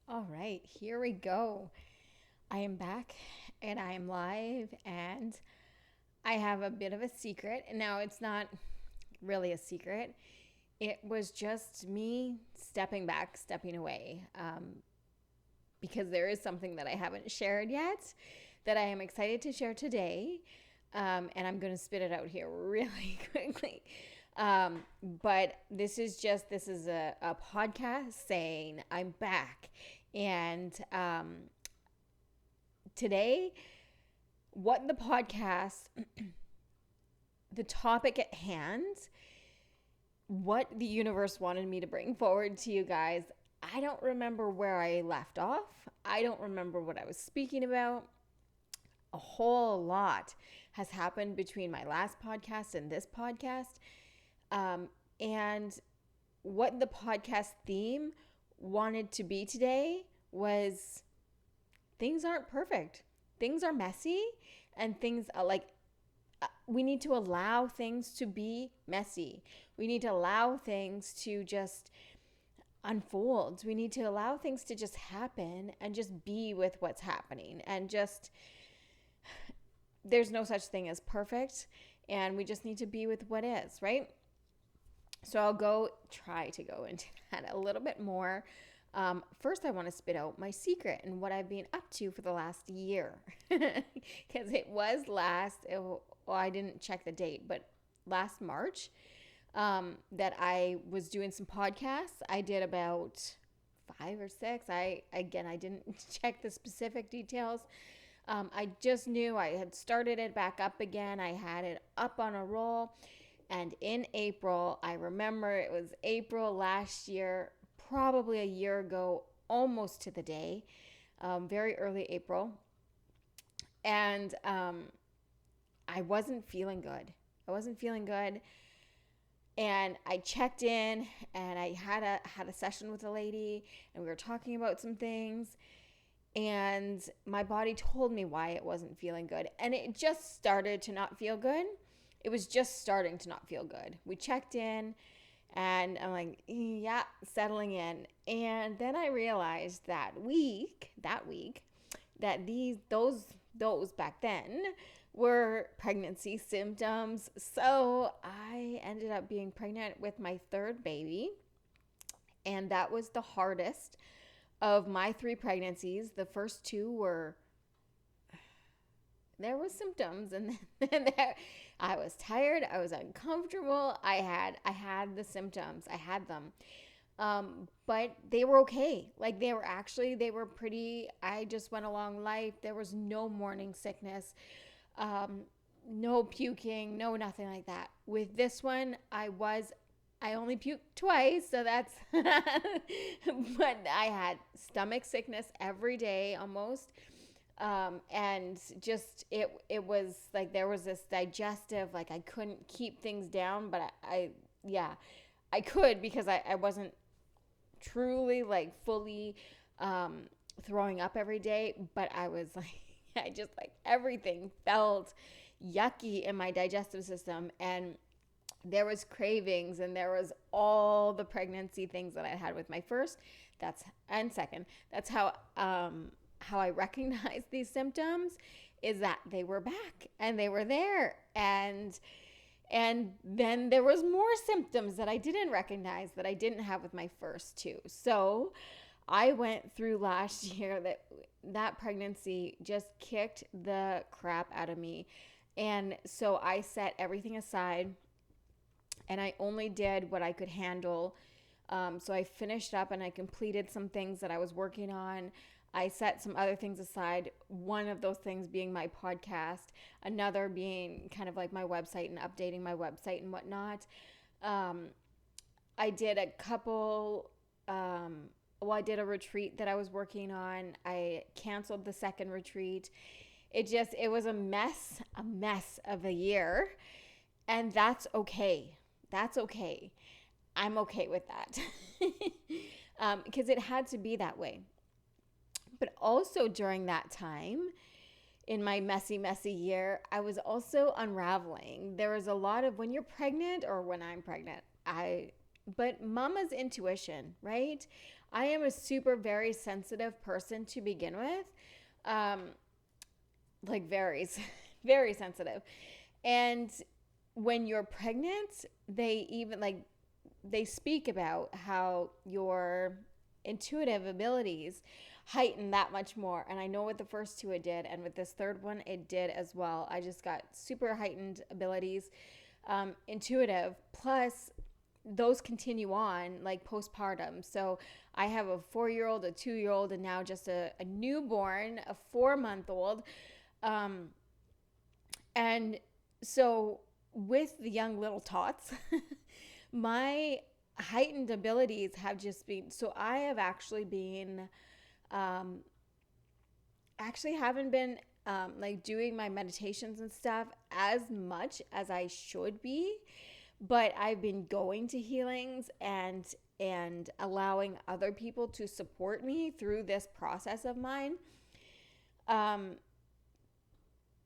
All right, here we go. I am back and I am live, and I have a bit of a secret. Now, it's not really a secret, it was just me stepping back, stepping away, because there is something that I haven't shared yet that I am excited to share today. And I'm going to spit it out here really quickly. But this is a podcast saying I'm back. And today, what the podcast, the topic at hand, what the universe wanted me to bring forward to you guys. I don't remember where I left off. I don't remember what I was speaking about. A whole lot has happened between my last podcast and this podcast. And what the podcast theme wanted to be today was things aren't perfect. Things are messy, and things are we need to allow things to be messy. We need to allow things to just unfold. We need to allow things to just happen and just be with what's happening. And just, there's no such thing as perfect. And we just need to be with what is, right? So try to go into that a little bit more. First, I want to spit out my secret and what I've been up to for the last year. Because I didn't check the date, but last March, that I was doing some podcasts. I did about 5 or 6. I didn't check the specific details. I just knew I had started it back up again. I had it up on a roll. And in April, I remember it was April last year, probably a year ago, almost to the day, very early April. And I wasn't feeling good. I wasn't feeling good. And I checked in, and I had a session with a lady, and we were talking about some things, and my body told me why it wasn't feeling good. And it just started to not feel good. It was just starting to not feel good. We checked in, and I'm like, yeah, settling in. And then I realized that those back then were pregnancy symptoms. So I ended up being pregnant with my third baby, and that was the hardest of my 3 pregnancies. The first 2 were, there were symptoms, and then I was tired, I was uncomfortable. I had the symptoms. I had them. But they were okay. Like, they were pretty. I just went along life. There was no morning sickness, um, no puking, no nothing like that. With this one, I only puked twice, so that's, but I had stomach sickness every day almost. And just, it was like there was this digestive, like I couldn't keep things down, but yeah, I could, because I wasn't truly like fully throwing up every day, but I was like, I just, like, everything felt yucky in my digestive system, and there was cravings, and there was all the pregnancy things that I had with my first, that's and second. That's how I recognized these symptoms, is that they were back and they were there, and then there was more symptoms that I didn't recognize, that I didn't have with my first 2. So I went through last year that pregnancy just kicked the crap out of me. And so I set everything aside, and I only did what I could handle. So I finished up and I completed some things that I was working on. I set some other things aside, one of those things being my podcast, another being kind of like my website and updating my website and whatnot. Um, I did a couple, I did a retreat that I was working on. I canceled the second retreat. It was a mess of a year. And that's okay. That's okay. I'm okay with that. Because it had to be that way. But also during that time, in my messy, messy year, I was also unraveling. There was a lot of, when you're pregnant, or when I'm pregnant, but mama's intuition, right? I am a super, very sensitive person to begin with. Um, like very, very sensitive. And when you're pregnant, they even like, they speak about how your intuitive abilities heighten that much more. And I know with the first two it did, and with this third one it did as well. I just got super heightened abilities, intuitive. Plus, those continue on like postpartum. So I have a 4-year-old, a 2-year-old, and now just a newborn, a 4-month-old. Um, and so with the young little tots, my heightened abilities have just been, so I have actually been, actually haven't been like doing my meditations and stuff as much as I should be, but I've been going to healings and allowing other people to support me through this process of mine. Um,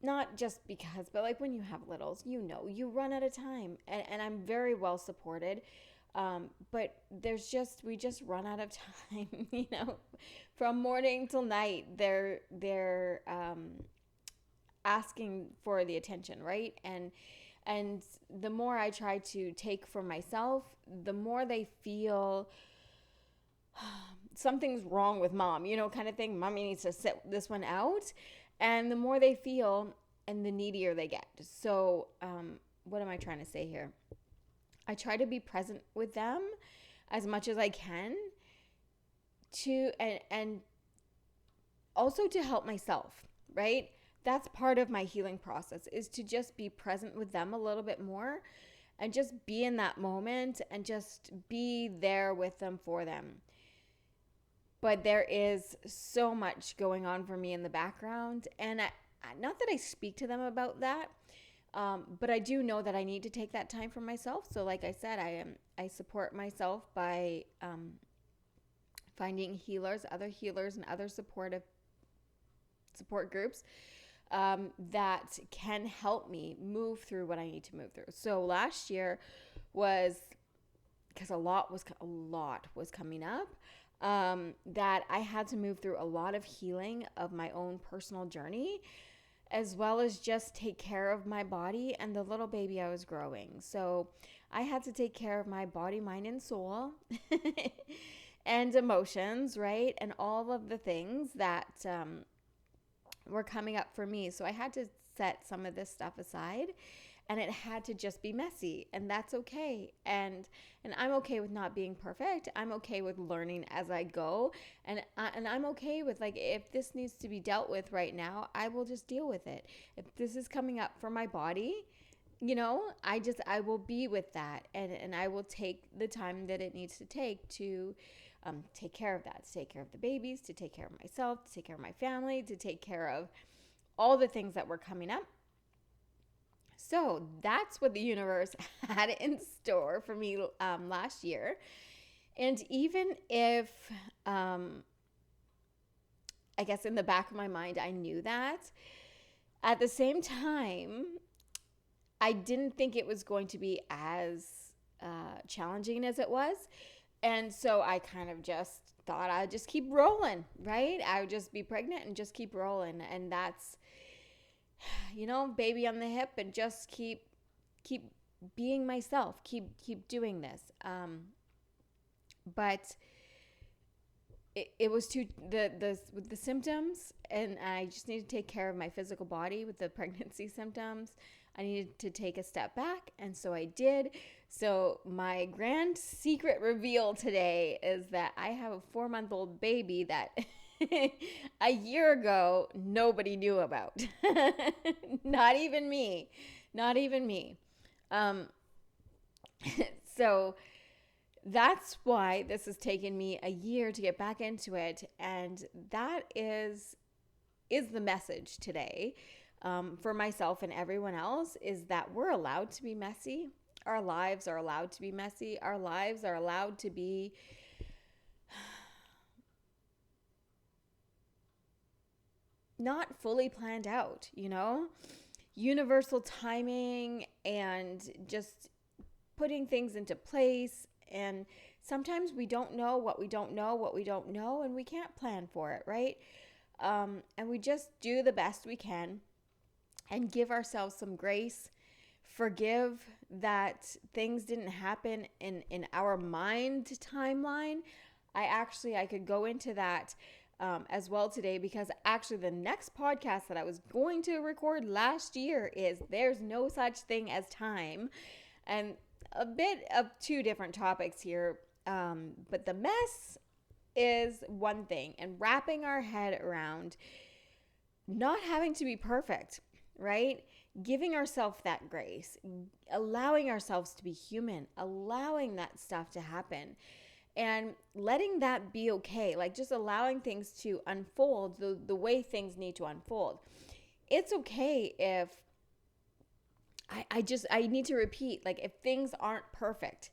Not just because, but like when you have littles, you run out of time, and I'm very well supported. But we just run out of time, from morning till night. They're asking for the attention, right? And the more I try to take for myself, the more they feel something's wrong with mom, kind of thing. Mommy needs to sit this one out. And the more they feel, and the needier they get. So, what am I trying to say here? I try to be present with them as much as I can and also to help myself, right? That's part of my healing process, is to just be present with them a little bit more and just be in that moment and just be there with them for them. But there is so much going on for me in the background. And not that I speak to them about that, but I do know that I need to take that time for myself. So like I said, I support myself by finding other healers and other support groups that can help me move through what I need to move through. So last year was, because a lot was coming up, that I had to move through a lot of healing of my own personal journey, as well as just take care of my body and the little baby I was growing. So I had to take care of my body, mind, and soul and emotions, right? And all of the things that were coming up for me. So I had to set some of this stuff aside, and it had to just be messy, and that's okay. And I'm okay with not being perfect. I'm okay with learning as I go, and I'm okay with, like, if this needs to be dealt with right now, I will just deal with it. If this is coming up for my body, I will be with that, and I will take the time that it needs to take to take care of that, to take care of the babies, to take care of myself, to take care of my family, to take care of all the things that were coming up. So that's what the universe had in store for me last year. And even if, I guess in the back of my mind, I knew that, at the same time, I didn't think it was going to be as challenging as it was. And so I kind of just thought I'd just keep rolling, right? I would just be pregnant and just keep rolling. And that's, baby on the hip, and just keep being myself, keep doing this. But it was too, with the symptoms, and I just needed to take care of my physical body with the pregnancy symptoms. I needed to take a step back, and so I did. So my grand secret reveal today is that I have a 4-month-old baby that a year ago nobody knew about. Not even me. So that's why this has taken me a year to get back into it, and that is the message today, for myself and everyone else, is that we're allowed to be messy. Our lives are allowed to be messy. Our lives are allowed to be not fully planned out, universal timing, and just putting things into place. And sometimes we don't know what we don't know, and we can't plan for it, right? And we just do the best we can and give ourselves some grace, forgive that things didn't happen in our mind timeline. I could go into that as well today, because actually the next podcast that I was going to record last year is There's No Such Thing as Time, and a bit of two different topics here, but the mess is one thing, and wrapping our head around not having to be perfect, right? Giving ourselves that grace, allowing ourselves to be human, allowing that stuff to happen, and letting that be okay. Like just allowing things to unfold the way things need to unfold. It's okay if I need to repeat, like if things aren't perfect.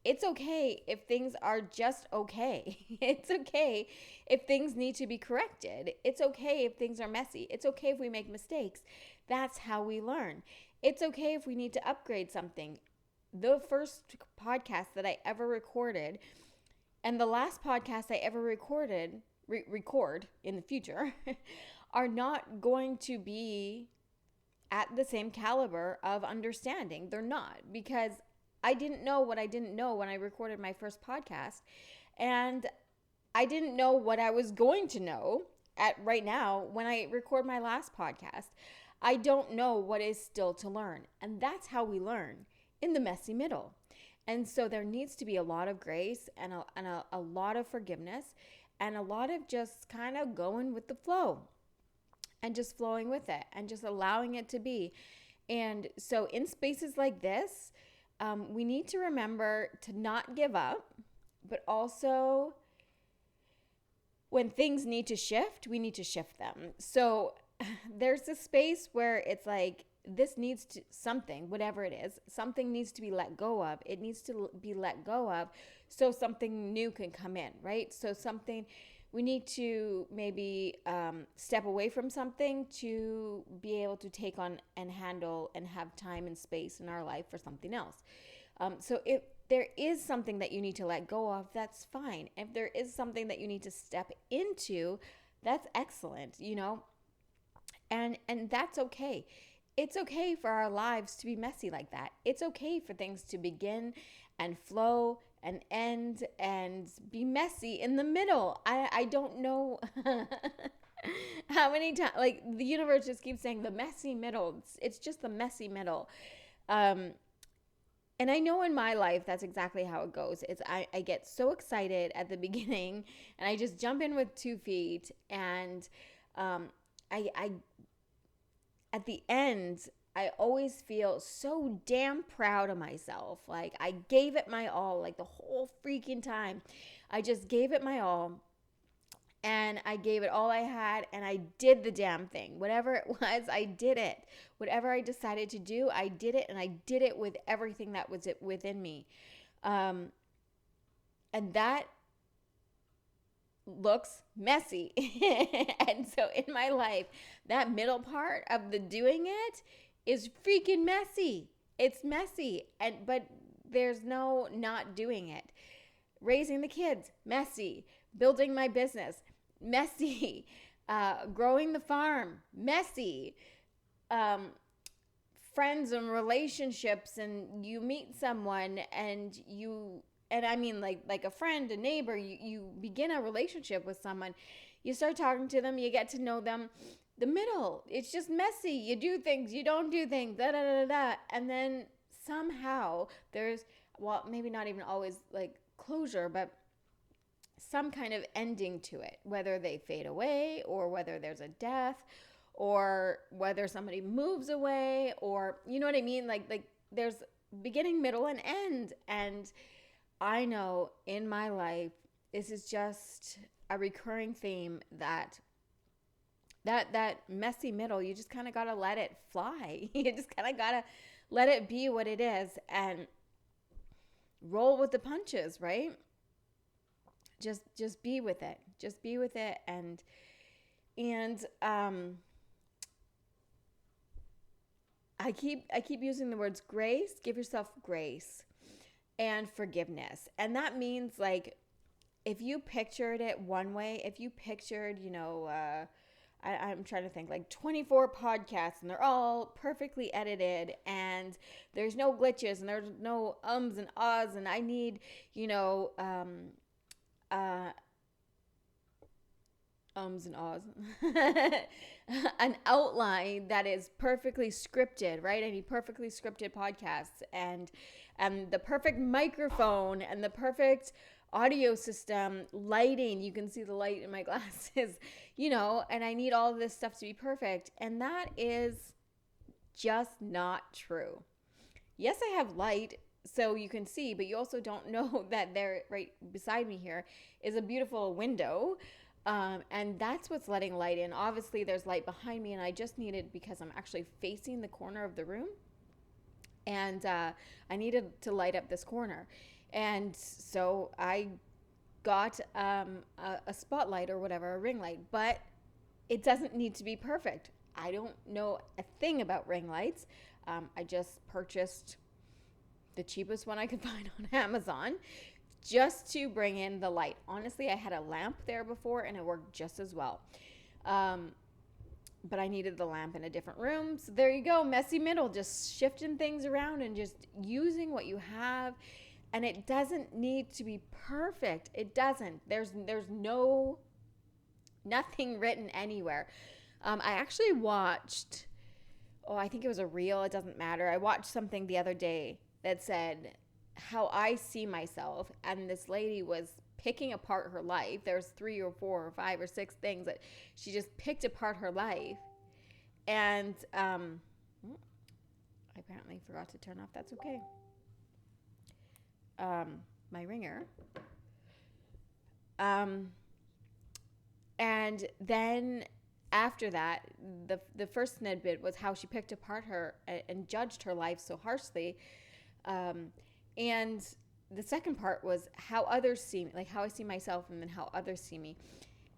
It's okay if things are just okay. It's okay if things need to be corrected. It's okay if things are messy. It's okay if we make mistakes. That's how we learn. It's okay if we need to upgrade something. The first podcast that I ever recorded and the last podcast I ever record in the future are not going to be at the same caliber of understanding. They're not, because I didn't know what I didn't know when I recorded my first podcast, and I didn't know what I was going to know at right now when I record my last podcast. I don't know what is still to learn, and that's how we learn, in the messy middle. And so there needs to be a lot of grace and a lot of forgiveness and a lot of just kind of going with the flow and just flowing with it and just allowing it to be. And so in spaces like this, we need to remember to not give up, but also when things need to shift, we need to shift them. So there's a space where it's like, this needs to, something, whatever it is, something needs to be let go of. It needs to be let go of so something new can come in, right? So something, we need to maybe step away from something to be able to take on and handle and have time and space in our life for something else. So if there is something that you need to let go of, that's fine. If there is something that you need to step into, that's excellent, you know, and that's okay. It's okay for our lives to be messy like that. It's okay for things to begin and flow and end and be messy in the middle. I don't know how many times, like the universe just keeps saying the messy middle. It's just the messy middle. And I know in my life, that's exactly how it goes. I get so excited at the beginning and I just jump in with 2 feet, and I at the end, I always feel so damn proud of myself. Like I gave it my all, like the whole freaking time. I just gave it my all, and I gave it all I had, and I did the damn thing. Whatever it was, I did it. Whatever I decided to do, I did it, and I did it with everything that was within me. And that looks messy. And so in my life, that middle part of the doing it is freaking messy. It's messy, but there's no not doing it. Raising the kids, messy. Building my business, messy. Growing the farm, messy. Friends and relationships, and you meet someone and I mean like a friend, a neighbor, you begin a relationship with someone, you start talking to them, you get to know them. The middle, it's just messy. You do things, you don't do things, da da da da. And then somehow there's, well, maybe not even always like closure, but some kind of ending to it, whether they fade away or whether there's a death or whether somebody moves away, or you know what I mean? Like there's beginning, middle, and end. And I know in my life, this is just a recurring theme that messy middle, you just kind of got to let it fly. You just kind of got to let it be what it is and roll with the punches, right? Just be with it. Just be with it. And I keep using the words grace. Give yourself grace. and forgiveness. And that means, like, if you pictured it one way, if you pictured, I'm trying to think, like 24 podcasts and they're all perfectly edited and there's no glitches and there's no ums and ahs, and I need, you know, uh, ums and ahs, an outline that is perfectly scripted, right? I need perfectly scripted podcasts and the perfect microphone and the perfect audio system, lighting. You can see the light in my glasses, and I need all of this stuff to be perfect. And that is just not true. Yes, I have light so you can see, but you also don't know that there, right beside me here, is a beautiful window. And that's what's letting light in. Obviously, there's light behind me, and I just needed, because I'm actually facing the corner of the room, and I needed to light up this corner. And so I got a spotlight or whatever, a ring light, but it doesn't need to be perfect. I don't know a thing about ring lights. I just purchased the cheapest one I could find on Amazon just to bring in the light. Honestly, I had a lamp there before and it worked just as well. But I needed the lamp in a different room. So there you go, messy middle, just shifting things around and just using what you have. And it doesn't need to be perfect. It doesn't. There's nothing written anywhere. I actually watched, I think it was a reel. It doesn't matter. I watched something the other day that said how I see myself. And this lady was picking apart her life. There's 3 or 4 or 5 or 6 things that she just picked apart her life. And I apparently forgot to turn off. That's okay. My ringer. And then after that, the first snippet was how she picked apart her and judged her life so harshly. And the second part was how others see me, like how I see myself and then how others see me.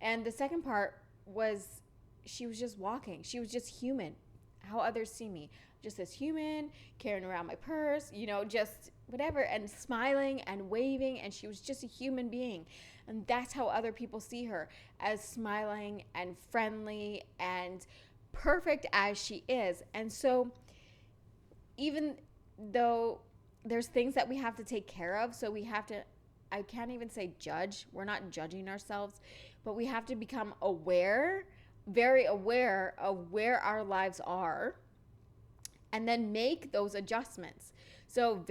And the second part was she was just walking. She was just human. How others see me. Just this human, carrying around my purse, just whatever, and smiling and waving. And she was just a human being. And that's how other people see her, as smiling and friendly and perfect as she is. And so even though there's things that we have to take care of, so we have to, I can't even say judge. We're not judging ourselves, but we have to become aware, very aware of where our lives are, and then make those adjustments. So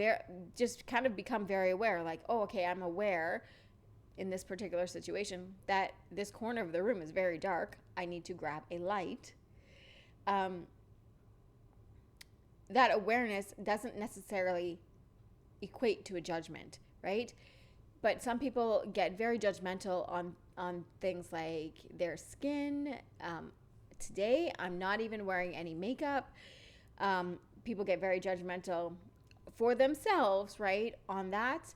just kind of become very aware, like, oh, okay, I'm aware in this particular situation that this corner of the room is very dark. I need to grab a light. That awareness doesn't necessarily equate to a judgment, right? But some people get very judgmental on things like their skin. Today, I'm not even wearing any makeup. People get very judgmental for themselves, right? On that.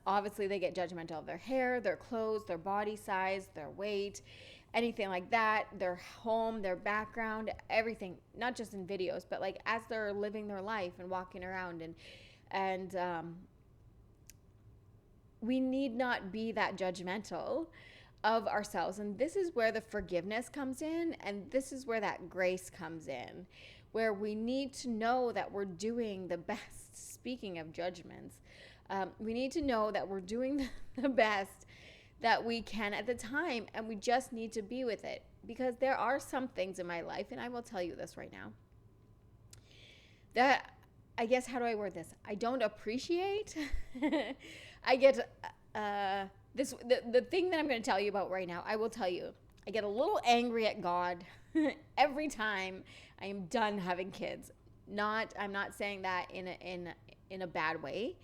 Obviously, they get judgmental of their hair, their clothes, their body size, their weight, anything like that, their home, their background, everything, not just in videos, but like as they're living their life and walking around. And we need not be that judgmental of ourselves. And this is where the forgiveness comes in, and this is where that grace comes in, where we need to know that we're doing the best. Speaking of judgments, we need to know that we're doing the best that we can at the time, and we just need to be with it. Because there are some things in my life, and I will tell you this right now, that, I guess, how do I word this? I don't appreciate. I get the thing that I'm going to tell you about right now. I will tell you, I get a little angry at God every time I am done having kids. I'm not saying that in a bad way.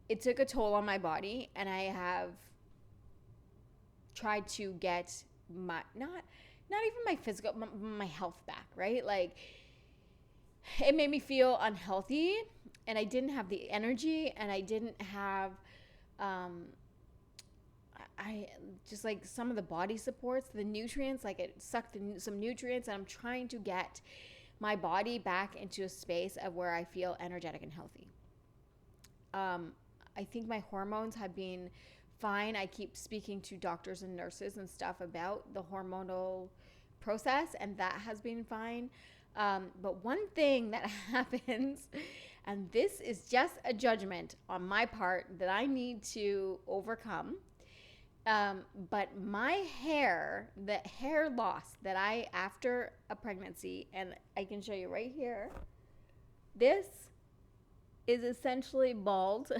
It took a toll on my body, and I have tried to get my not even my physical, my health back, right? Like, it made me feel unhealthy, and I didn't have the energy, and I didn't have I just, like, some of the body supports, the nutrients, like it sucked some nutrients, and I'm trying to get my body back into a space of where I feel energetic and healthy. I think my hormones have been fine. I keep speaking to doctors and nurses and stuff about the hormonal process, and that has been fine. But one thing that happens, and this is just a judgment on my part that I need to overcome. But my hair, the hair loss that I, after a pregnancy, and I can show you right here, this is essentially bald.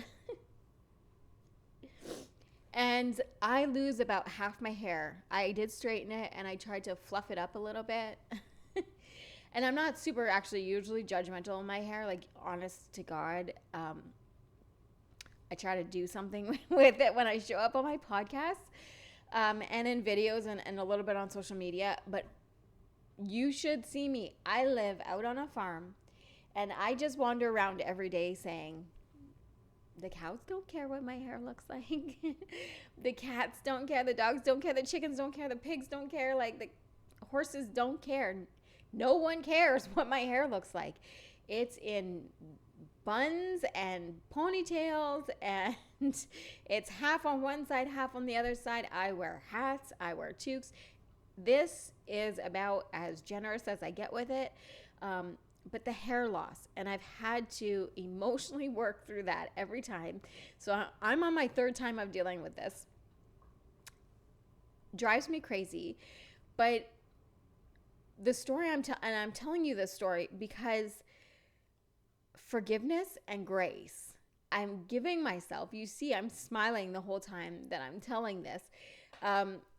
And I lose about half my hair. I did straighten it and I tried to fluff it up a little bit. And I'm not super actually usually judgmental in my hair, like honest to God. I try to do something with it when I show up on my podcast and in videos and a little bit on social media. But you should see me. I live out on a farm and I just wander around every day saying, the cows don't care what my hair looks like. The cats don't care. The dogs don't care. The chickens don't care. The pigs don't care. Like the horses don't care. No one cares what my hair looks like. It's in buns and ponytails and it's half on one side, half on the other side. I wear hats. I wear toques. This is about as generous as I get with it. But the hair loss, and I've had to emotionally work through that every time. So I'm on my third time of dealing with this. Drives me crazy. But the story I'm telling you this story because forgiveness and grace, I'm giving myself, you see, I'm smiling the whole time that I'm telling this.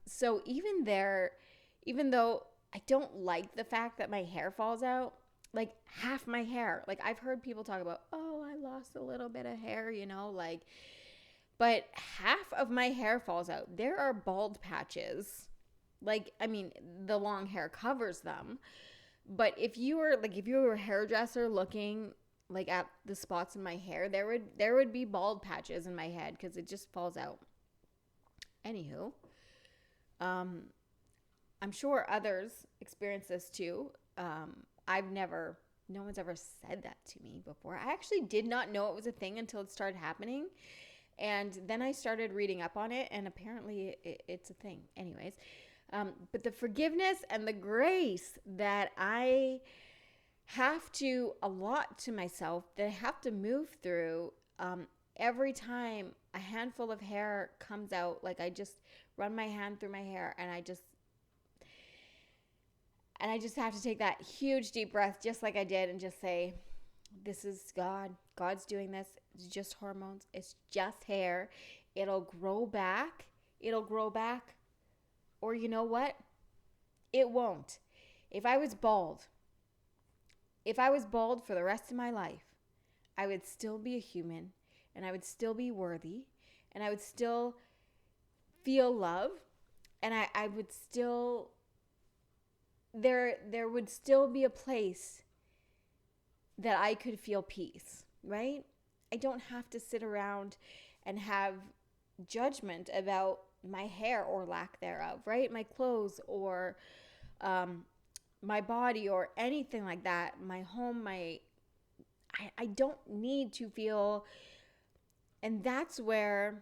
So even though I don't like the fact that my hair falls out, like half my hair, like I've heard people talk about, oh, I lost a little bit of hair, like, but half of my hair falls out. There are bald patches. Like, I mean, the long hair covers them. But if you were a hairdresser looking like at the spots in my hair, there would be bald patches in my head because it just falls out. Anywho, I'm sure others experience this too. No one's ever said that to me before. I actually did not know it was a thing until it started happening. And then I started reading up on it, and apparently it's a thing. Anyways, but the forgiveness and the grace that I have to allot to myself, that I have to move through every time a handful of hair comes out, like I just run my hand through my hair and I just have to take that huge deep breath just like I did and just say, this is God. God's doing this. It's just hormones. It's just hair. It'll grow back. Or you know what? It won't. If I was bald for the rest of my life, I would still be a human and I would still be worthy and I would still feel love and I would still... There would still be a place that I could feel peace, right? I don't have to sit around and have judgment about my hair or lack thereof, right? My clothes or my body or anything like that. My home, I don't need to feel, and that's where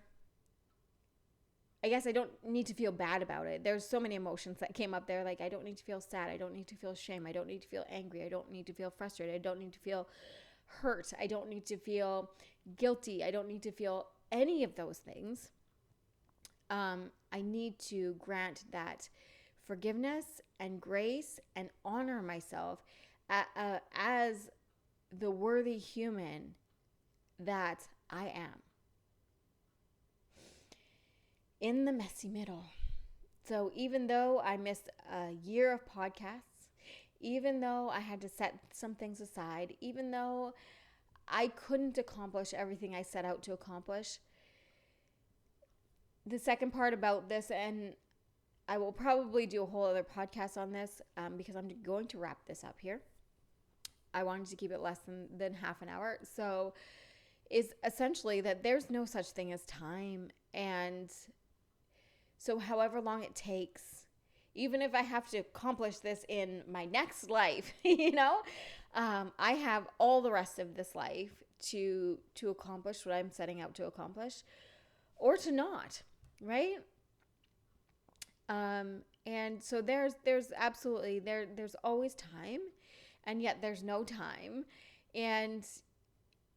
I guess I don't need to feel bad about it. There's so many emotions that came up there. Like I don't need to feel sad. I don't need to feel shame. I don't need to feel angry. I don't need to feel frustrated. I don't need to feel hurt. I don't need to feel guilty. I don't need to feel any of those things. I need to grant that forgiveness and grace and honor myself as the worthy human that I am. In the messy middle. So even though I missed a year of podcasts, even though I had to set some things aside, even though I couldn't accomplish everything I set out to accomplish, the second part about this, and I will probably do a whole other podcast on this because I'm going to wrap this up here. I wanted to keep it less than half an hour. So is essentially that there's no such thing as time. And so however long it takes, even if I have to accomplish this in my next life, I have all the rest of this life to accomplish what I'm setting out to accomplish, or to not, right? And so there's absolutely there's always time, and yet there's no time. And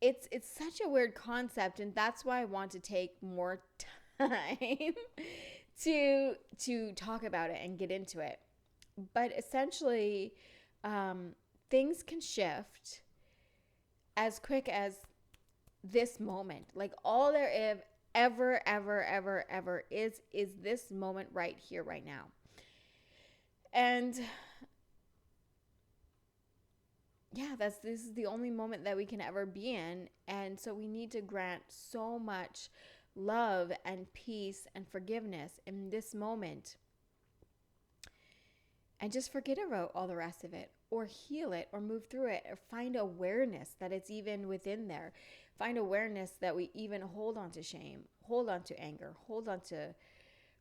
it's such a weird concept, and that's why I want to take more time to talk about it and get into it. But essentially, things can shift as quick as this moment. Like, all there ever is this moment right here, right now. And yeah, this is the only moment that we can ever be in. And so we need to grant so much love and peace and forgiveness in this moment, and just forget about all the rest of it, or heal it, or move through it, or find awareness that it's even within there. Find awareness that we even hold on to shame, hold on to anger, hold on to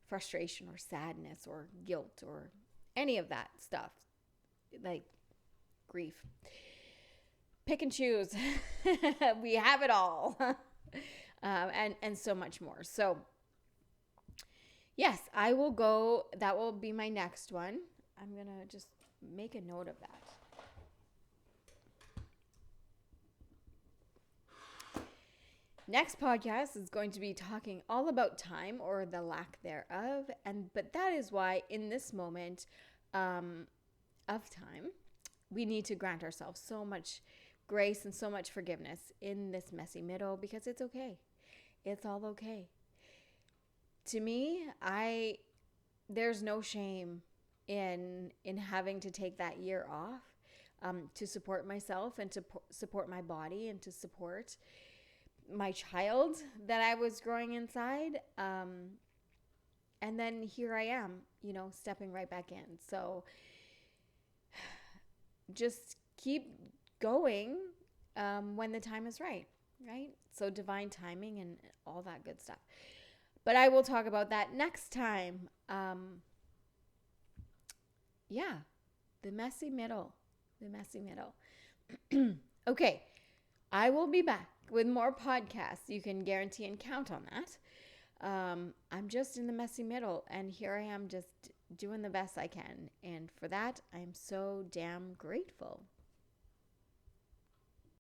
frustration or sadness or guilt or any of that stuff, like grief. Pick and choose. We have it all. And so much more. So yes, I will go. That will be my next one. I'm going to just make a note of that. Next podcast is going to be talking all about time, or the lack thereof. But that is why in this moment of time, we need to grant ourselves so much grace and so much forgiveness in this messy middle, because it's okay. It's all okay. To me, there's no shame in having to take that year off, to support myself and to support my body and to support my child that I was growing inside. And then here I am, stepping right back in. So just keep going when the time is right? So divine timing and all that good stuff. But I will talk about that next time. The messy middle. Okay, I will be back with more podcasts. You can guarantee and count on that. I'm just in the messy middle, and here I am just doing the best I can. And for that, I'm so damn grateful.